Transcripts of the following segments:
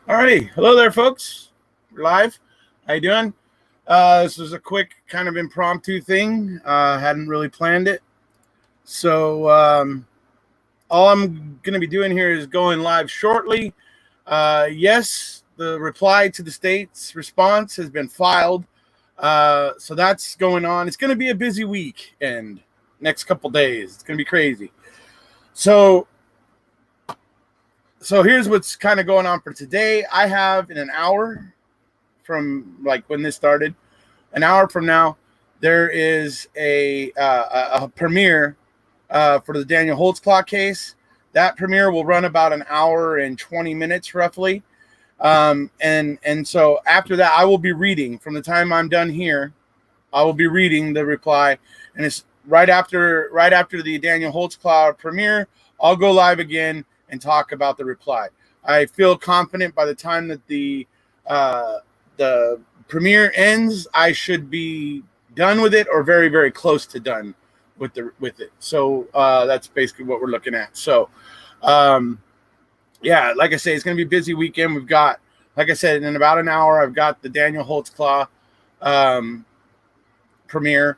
Alrighty, hello there, folks. We're live. How you doing? This was a quick kind of impromptu thing. Hadn't really planned it, so all I'm going to be doing here is going live shortly. Yes, the reply to the state's response has been filed, so that's going on. It's going to be a busy week and next couple days. It's going to be crazy. So here's what's kind of going on for today. I have in an hour from like when this started, an hour from now, there is a premiere for the Daniel Holtzclaw case. That premiere will run about an hour and 20 minutes roughly. And so after that, I will be reading from the time I'm done here. I will be reading the reply, and it's right after the Daniel Holtzclaw premiere. I'll go live again and talk about the reply. I feel confident by the time that the premiere ends, I should be done with it or very, very close to done with it. So that's basically what we're looking at. So yeah, like I say, it's going to be a busy weekend. We've got, like I said, in about an hour, I've got the Daniel Holtzclaw premiere.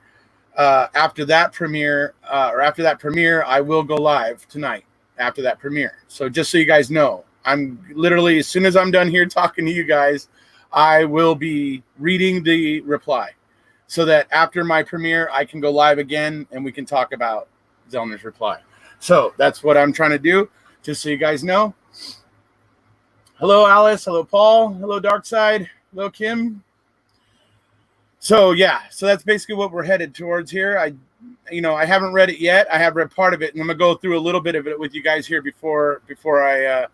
After that premiere, I will go live tonight after that premiere. So just so you guys know, I'm literally, as soon as I'm done here talking to you guys, I will be reading the reply so that after my premiere, I can go live again and we can talk about Zellner's reply. So that's what I'm trying to do, just so you guys know. Hello, Alice. Hello, Paul. Hello, Darkside. Hello, Kim. So yeah, so that's basically what we're headed towards here. I haven't read it yet. I have read part of it, and I'm gonna go through a little bit of it with you guys here before I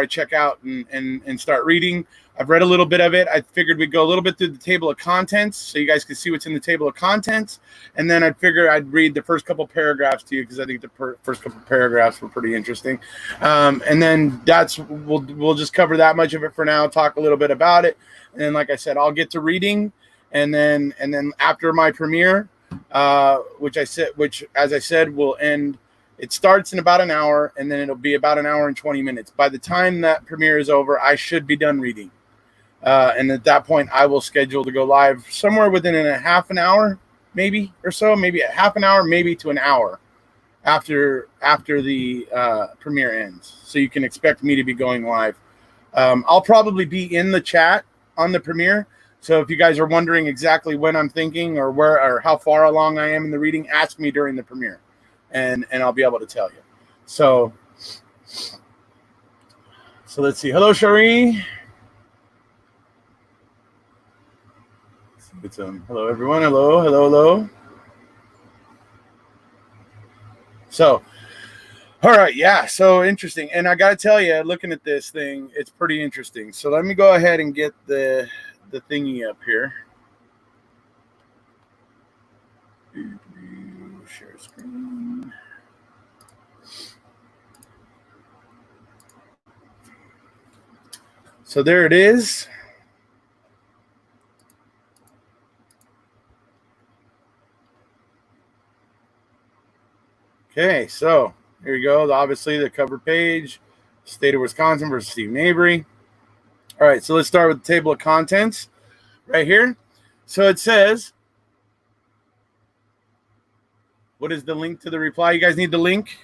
check out and start reading. I've read a little bit of it. I figured we'd go a little bit through the table of contents so you guys can see what's in the table of contents, and then I figured I'd read the first couple paragraphs to you because I think the first couple paragraphs were pretty interesting. And then we'll just cover that much of it for now. Talk a little bit about it, and then like I said, I'll get to reading, and then after my premiere, which as I said will end. It starts in about an hour, and then it'll be about an hour and 20 minutes. By the time that premiere is over, I should be done reading. And at that point, I will schedule to go live somewhere within a half an hour, maybe or so, maybe a half an hour, maybe to an hour after the premiere ends. So you can expect me to be going live. I'll probably be in the chat on the premiere. So if you guys are wondering exactly when I'm thinking or where or how far along I am in the reading, ask me during the premiere. And I'll be able to tell you. So let's see. Hello, Cherie. Hello, everyone. Hello. So, all right, yeah. So interesting. And I got to tell you, looking at this thing, it's pretty interesting. So let me go ahead and get the thingy up here. Share screen. So there it is. Okay, so here you go. Obviously, the cover page, State of Wisconsin versus Steve Mabry. All right, so let's start with the table of contents right here. So it says, what is the link to the reply? You guys need the link?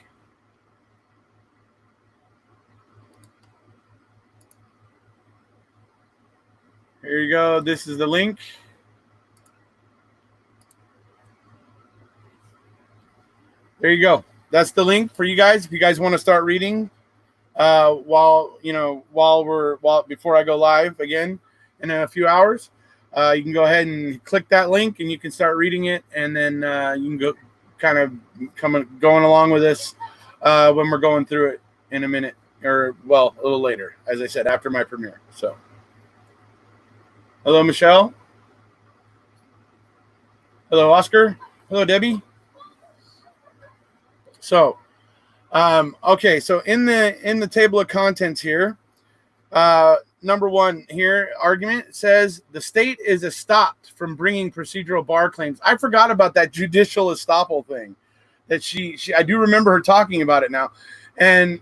Here you go. This is the link. There you go. That's the link for you guys. If you guys want to start reading before I go live again in a few hours, you can go ahead and click that link and you can start reading it. And then you can go kind of going along with this when we're going through it in a minute or, well, a little later, as I said, after my premiere. So, hello, Michelle. Hello, Oscar. Hello, Debbie. So, okay. So in the table of contents here, number one here, argument says the state is stopped from bringing procedural bar claims. I forgot about that judicial estoppel thing that she I do remember her talking about it now. And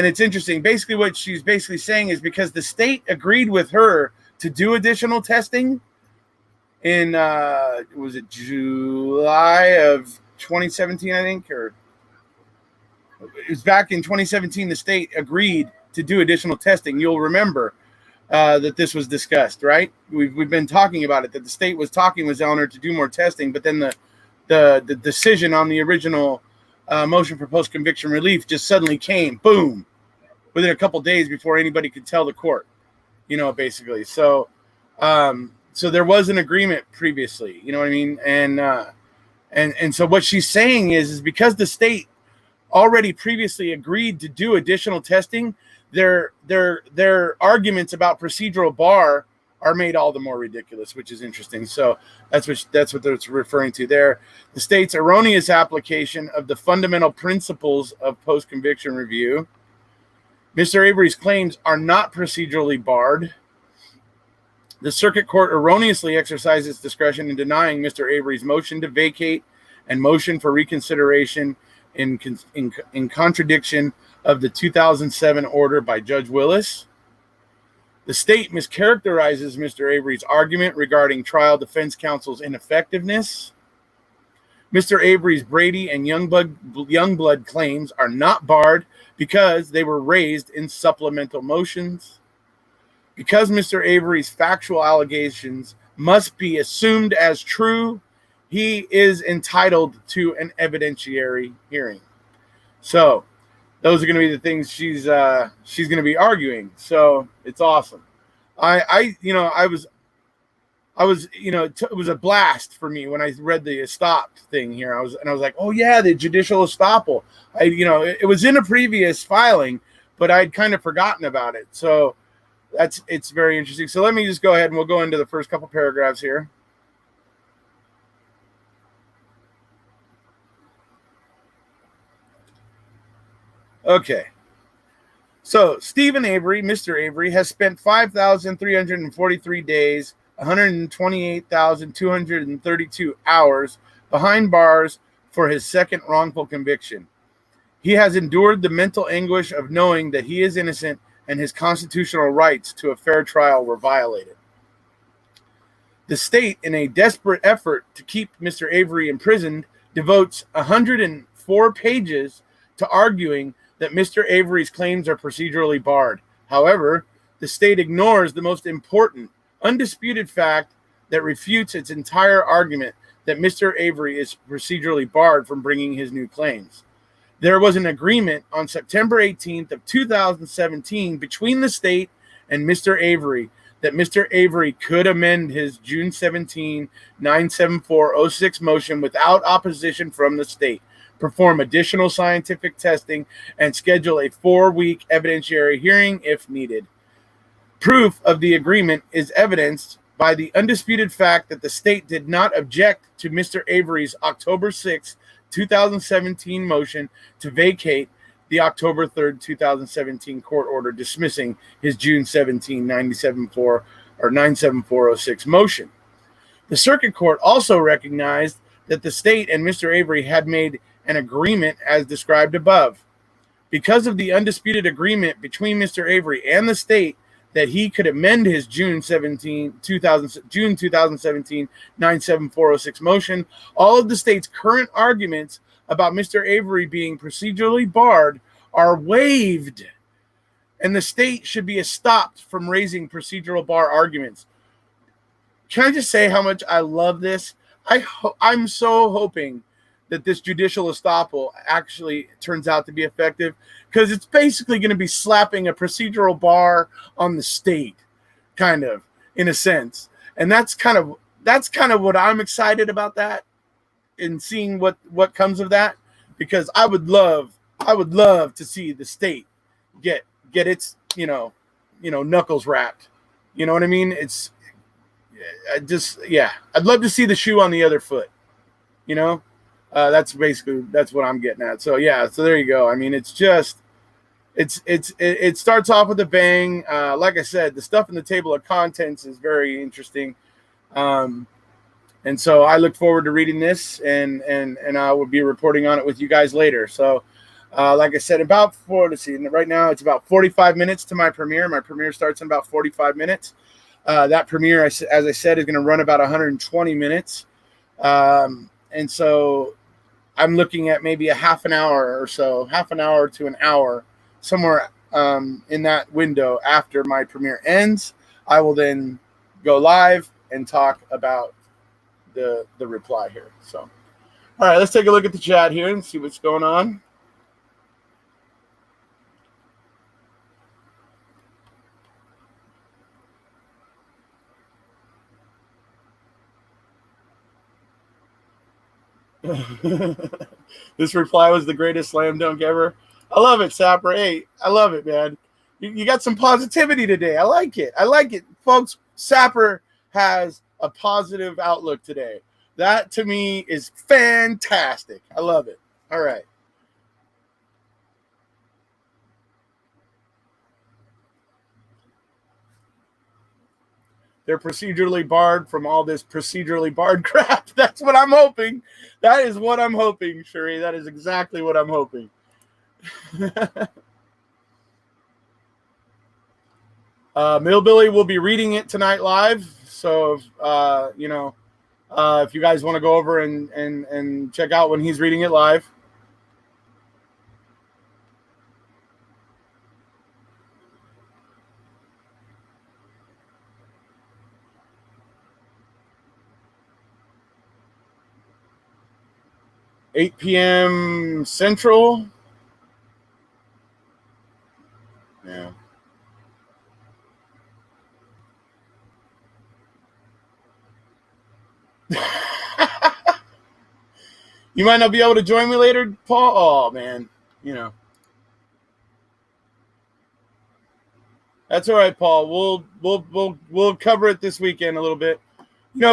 it's interesting. Basically, what she's basically saying is because the state agreed with her to do additional testing in was it July of 2017, I think, or it was back in 2017. The state agreed to do additional testing. You'll remember that this was discussed, right? We've been talking about it, that the state was talking with Zellner to do more testing, but then the decision on the original motion for post-conviction relief just suddenly came, boom, within a couple days before anybody could tell the court, basically. So so there was an agreement previously, you know what I mean? And so what she's saying is because the state already previously agreed to do additional testing, their arguments about procedural bar are made all the more ridiculous, which is interesting. So that's what they're referring to there. The state's erroneous application of the fundamental principles of post-conviction review. Mr. Avery's claims are not procedurally barred. The circuit court erroneously exercised its discretion in denying Mr. Avery's motion to vacate and motion for reconsideration in contradiction of the 2007 order by Judge Willis. The state mischaracterizes Mr. Avery's argument regarding trial defense counsel's ineffectiveness. Mr. Avery's Brady and Youngblood claims are not barred because they were raised in supplemental motions. Because Mr. Avery's factual allegations must be assumed as true, he is entitled to an evidentiary hearing. So those are going to be the things she's going to be arguing. So it's awesome. It was a blast for me when I read the estopped thing here. I was like, oh yeah, the judicial estoppel. It was in a previous filing, but I'd kind of forgotten about it. So it's very interesting. So let me just go ahead and we'll go into the first couple paragraphs here. Okay. So Stephen Avery, Mr. Avery, has spent 5,343 days, 128,232 hours behind bars for his second wrongful conviction. He has endured the mental anguish of knowing that he is innocent and his constitutional rights to a fair trial were violated. The state, in a desperate effort to keep Mr. Avery imprisoned, devotes 104 pages to arguing that Mr. Avery's claims are procedurally barred. However, the state ignores the most important, undisputed fact that refutes its entire argument that Mr. Avery is procedurally barred from bringing his new claims. There was an agreement on September 18th of 2017 between the state and Mr. Avery that Mr. Avery could amend his June 17, 97406 motion without opposition from the state, perform additional scientific testing, and schedule a 4-week evidentiary hearing if needed. Proof of the agreement is evidenced by the undisputed fact that the state did not object to Mr. Avery's October 6, 2017 motion to vacate the October 3rd, 2017 court order dismissing his June 17, 97406 motion. The circuit court also recognized that the state and Mr. Avery had made an agreement as described above. Because of the undisputed agreement between Mr. Avery and the state that he could amend his June 2017 97406 motion, all of the state's current arguments about Mr. Avery being procedurally barred are waived, and the state should be stopped from raising procedural bar arguments. Can I just say how much I love this? I'm so hoping that this judicial estoppel actually turns out to be effective, because it's basically going to be slapping a procedural bar on the state, kind of, in a sense. And that's kind of what I'm excited about, that, and seeing what comes of that, because I would love to see the state get its knuckles wrapped. You know what I mean? I'd love to see the shoe on the other foot. That's what I'm getting at. So yeah, so there you go. I mean, it starts off with a bang. Like I said, the stuff in the table of contents is very interesting. And so I look forward to reading this, and I will be reporting on it with you guys later. So Like I said, let's see, right now it's about 45 minutes to my premiere. My premiere starts in about 45 minutes. That premiere, as I said, is going to run about 120 minutes. And so I'm looking at maybe a half an hour or so, half an hour to an hour, somewhere in that window after my premiere ends. I will then go live and talk about the reply here. So, all right, let's take a look at the chat here and see what's going on. This reply was the greatest slam dunk ever. I love it, Sapper. Hey, I love it, man. You got some positivity today. I like it. I like it. Folks, Sapper has a positive outlook today. That, to me, is fantastic. I love it. All right. They're procedurally barred from all this procedurally barred crap. That's what I'm hoping. That is what I'm hoping, Sheree. That is exactly what I'm hoping. Millbilly will be reading it tonight live. So, if you guys want to go over and check out when he's reading it live. $8 p.m. Central. Yeah. You might not be able to join me later, Paul. Oh man, that's all right, Paul. We'll cover it this weekend a little bit.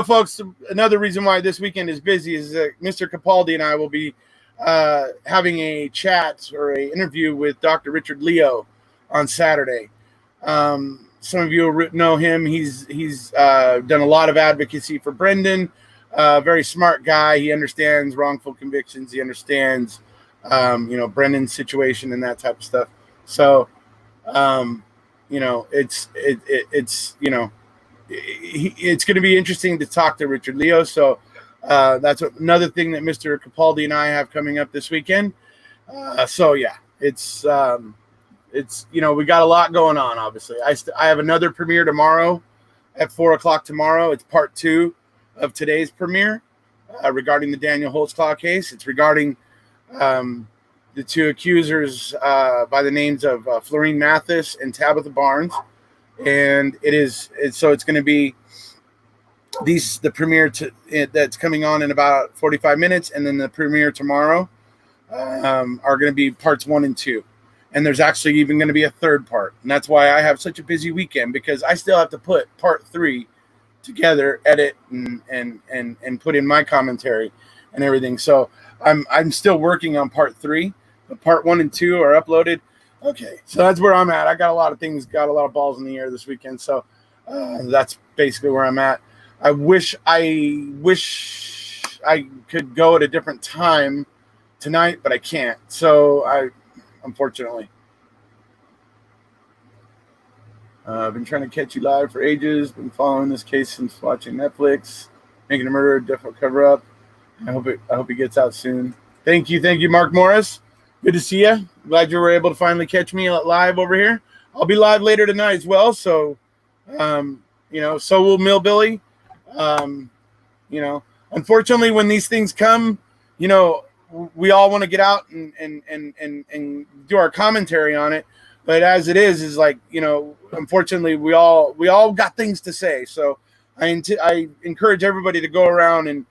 Folks, another reason why this weekend is busy is that Mr. Capaldi and I will be having a chat or an interview with Dr. Richard Leo on Saturday. Some of you know him. He's done a lot of advocacy for Brendan. Very smart guy. He understands wrongful convictions. He understands, Brendan's situation and that type of stuff. So, it's going to be interesting to talk to Richard Leo. So that's another thing that Mr. Capaldi and I have coming up this weekend. It's we got a lot going on. Obviously, I have another premiere tomorrow at 4:00 tomorrow. It's part 2 of today's premiere regarding the Daniel Holtzclaw case. It's regarding the 2 accusers by the names of Florine Mathis and Tabitha Barnes. And it's going to be the premiere that's coming on in about 45 minutes, and then the premiere tomorrow are going to be parts 1 and 2, and there's actually even going to be a third part, and that's why I have such a busy weekend, because I still have to put part 3 together, edit and put in my commentary and everything. So I'm still working on part 3, but part 1 and 2 are uploaded. Okay, so that's where I'm at. I got a lot of things, got a lot of balls in the air this weekend. So that's basically where I'm at. I wish I could go at a different time tonight, but I can't. So unfortunately, I've been trying to catch you live for ages. Been following this case since watching Netflix. Making a Murderer difficult cover up. I hope he gets out soon. Thank you, Mark Morris. Good to see you. Glad you were able to finally catch me live over here. I'll be live later tonight as well. So, so will Millbilly. Unfortunately, when these things come, we all want to get out and do our commentary on it. But as it is like, unfortunately, we all got things to say. So I encourage everybody to go around and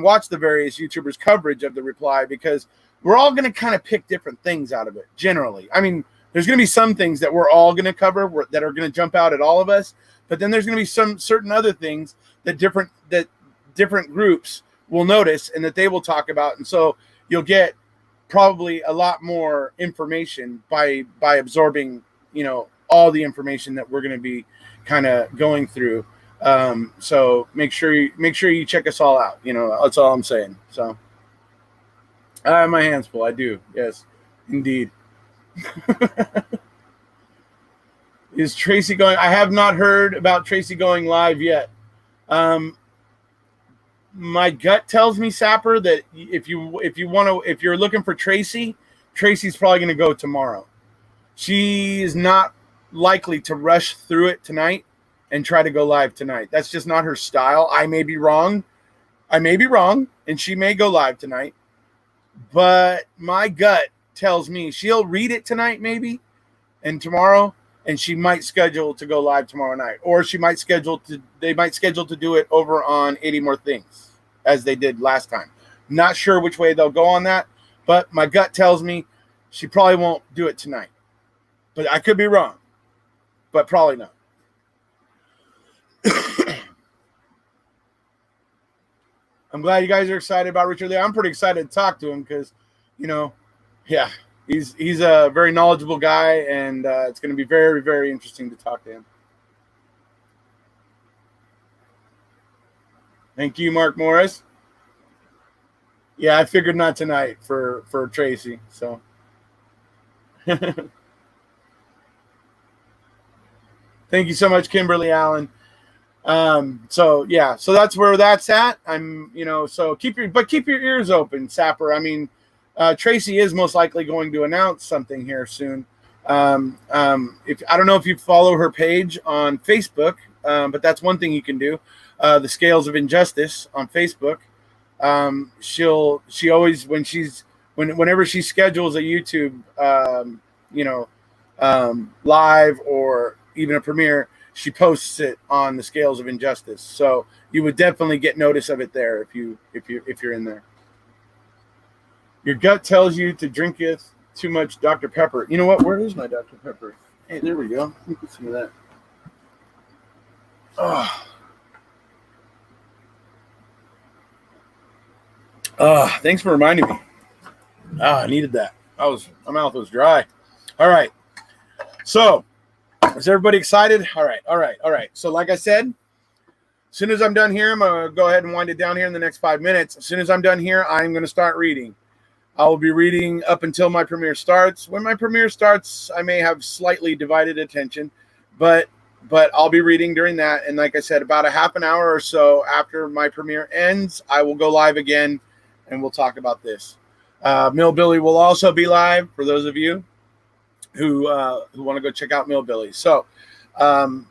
watch the various YouTubers' coverage of the reply, because we're all going to kind of pick different things out of it. Generally, I mean, there's going to be some things that we're all going to cover that are going to jump out at all of us, but then there's going to be some certain other things that different groups will notice and that they will talk about, and so you'll get probably a lot more information by absorbing, all the information that we're going to be kind of going through. So make sure you check us all out. That's all I'm saying. So. I have my hands full. I do. Yes, indeed. Is Tracy going? I have not heard about Tracy going live yet. Um, my gut tells me, Sapper, that if you're looking for Tracy, Tracy's probably going to go tomorrow. She is not likely to rush through it tonight and try to go live tonight. That's just not her style. I may be wrong. And she may go live tonight. But my gut tells me she'll read it tonight, maybe, and tomorrow, and she might schedule to go live tomorrow night, or they might schedule to do it over on 80 More Things as they did last time. Not sure which way they'll go on that, but my gut tells me she probably won't do it tonight. But I could be wrong, but probably not. I'm glad you guys are excited about Richard Lee. I'm pretty excited to talk to him because, yeah, he's a very knowledgeable guy, and it's going to be very, very interesting to talk to him. Thank you, Mark Morris. Yeah, I figured not tonight for Tracy. So, thank you so much, Kimberly Allen. So that's where that's at. So keep your ears open, Sapper. I mean, Tracy is most likely going to announce something here soon. If I don't know if you follow her page on Facebook, but that's one thing you can do. The Scales of Injustice on Facebook. She always whenever she schedules a YouTube, live or even a premiere, she posts it on the Scales of Injustice. So you would definitely get notice of it there if you're in there. Your gut tells you to drink too much Dr. Pepper. You know what? Where is my Dr. Pepper? Hey, there we go. Let me get some of that. Thanks for reminding me. I needed that. My mouth was dry. All right. So, is everybody excited? All right. So, like I said, as soon as I'm done here, I'm going to go ahead and wind it down here in the next 5 minutes. As soon as I'm done here, I'm going to start reading. I will be reading up until my premiere starts. When my premiere starts, I may have slightly divided attention, but I'll be reading during that. And like I said, about a half an hour or so after my premiere ends, I will go live again, and we'll talk about this. Millbilly will also be live for those of you who want to go check out Millbilly. So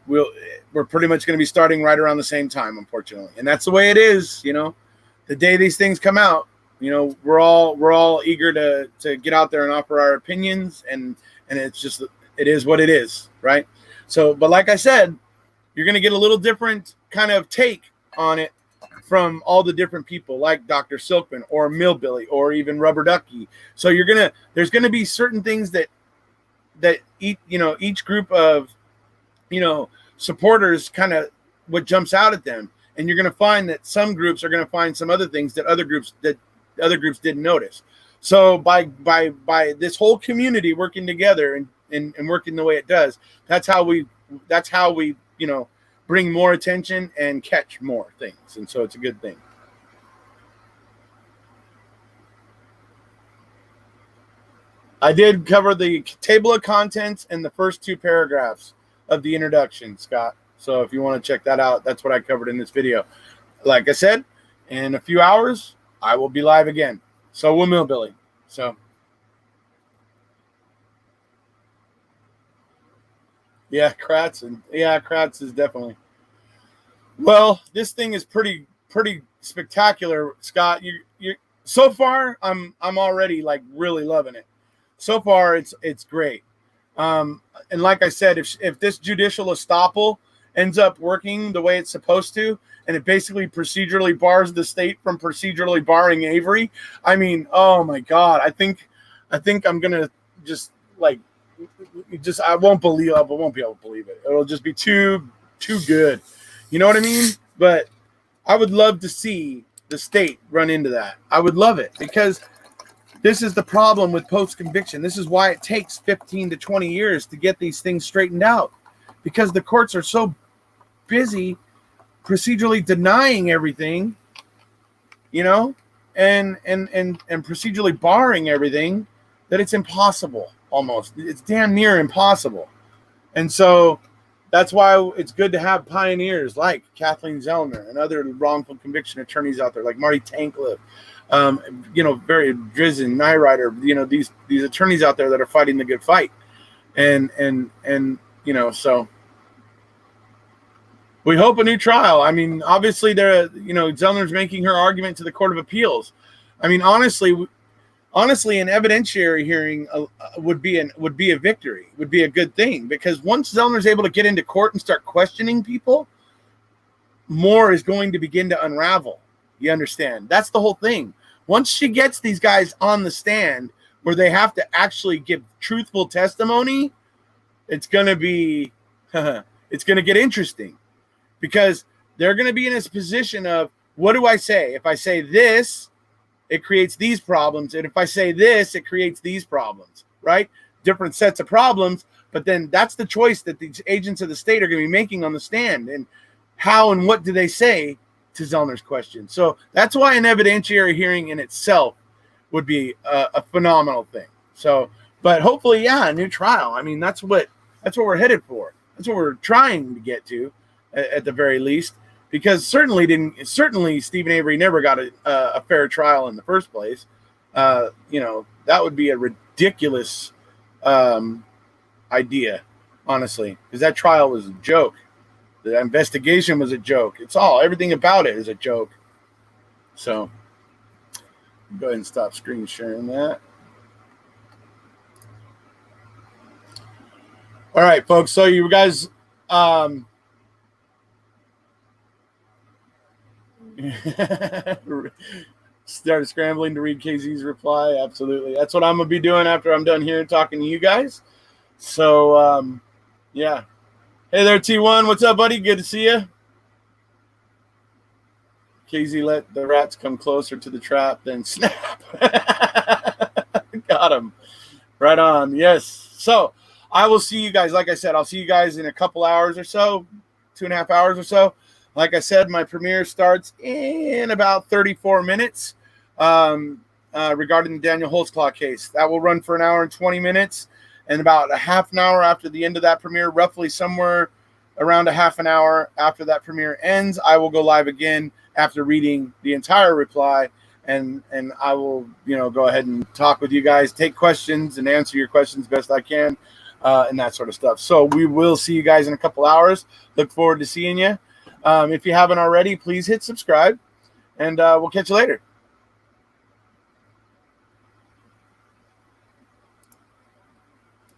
we're pretty much going to be starting right around the same time, unfortunately, and that's the way it is. The day these things come out, we're all eager to get out there and offer our opinions, and it's just, it is what it is, right? So, but like I said, you're going to get a little different kind of take on it from all the different people, like Dr. Silkman or Millbilly or even Rubber Ducky. So there's gonna be certain things that each group of supporters kind of what jumps out at them, and you're gonna find that some groups are gonna find some other things that other groups didn't notice. So by this whole community working together and working the way it does, that's how we bring more attention and catch more things. And so it's a good thing. I did cover the table of contents and the first 2 paragraphs of the introduction, Scott. So if you want to check that out, that's what I covered in this video. Like I said, in a few hours, I will be live again. So will Millbilly. So yeah, Kratz is definitely. Well, this thing is pretty spectacular, Scott. You so far, I'm already like really loving it. So far, it's great. And like I said, if this judicial estoppel ends up working the way it's supposed to, and it basically procedurally bars the state from procedurally barring Avery, I mean, oh my God, I think I'm gonna just I won't be able to believe it. It'll just be too good. You know what I mean? But I would love to see the state run into that. I would love it, because this is the problem with post-conviction. This is why it takes 15 to 20 years to get these things straightened out, because the courts are so busy procedurally denying everything, and procedurally barring everything, that it's impossible almost. It's damn near impossible. And so that's why it's good to have pioneers like Kathleen Zellner and other wrongful conviction attorneys out there, like Marty Tankleff, very Drizzen, Nyrider, these attorneys out there that are fighting the good fight. And so we hope a new trial. I mean, obviously Zellner's making her argument to the Court of Appeals. I mean, honestly, an evidentiary hearing would be a victory, would be a good thing, because once Zellner's able to get into court and start questioning people, more is going to begin to unravel. You understand? That's the whole thing. Once she gets these guys on the stand where they have to actually give truthful testimony, it's going to be, it's going to get interesting, because they're going to be in this position of, what do I say? If I say this, it creates these problems. And if I say this, it creates these problems, right? Different sets of problems. But then that's the choice that these agents of the state are going to be making on the stand. And how and what do they say to Zellner's question? So that's why an evidentiary hearing in itself would be a phenomenal thing. So, but hopefully, a new trial. I mean, that's what we're headed for. That's what we're trying to get to, at the very least. Because certainly Stephen Avery never got a fair trial in the first place. That would be a ridiculous idea, honestly, because that trial was a joke. The investigation was a joke. Everything about it is a joke. So go ahead and stop screen sharing that. All right, folks. So you guys, started scrambling to read KZ's reply. Absolutely. That's what I'm going to be doing after I'm done here talking to you guys. So, yeah. Hey there, T1. What's up, buddy? Good to see you. KZ let the rats come closer to the trap, then snap. Got him. Right on. Yes. So I will see you guys. Like I said, I'll see you guys in a couple hours or so, 2.5 hours or so. Like I said, my premiere starts in about 34 minutes regarding the Daniel Holtzclaw case. That will run for an hour and 20 minutes. And about a half an hour after the end of that premiere, roughly somewhere around a half an hour after that premiere ends, I will go live again after reading the entire reply. And I will, go ahead and talk with you guys, take questions and answer your questions best I can, and that sort of stuff. So we will see you guys in a couple hours. Look forward to seeing you. If you haven't already, please hit subscribe, and we'll catch you later.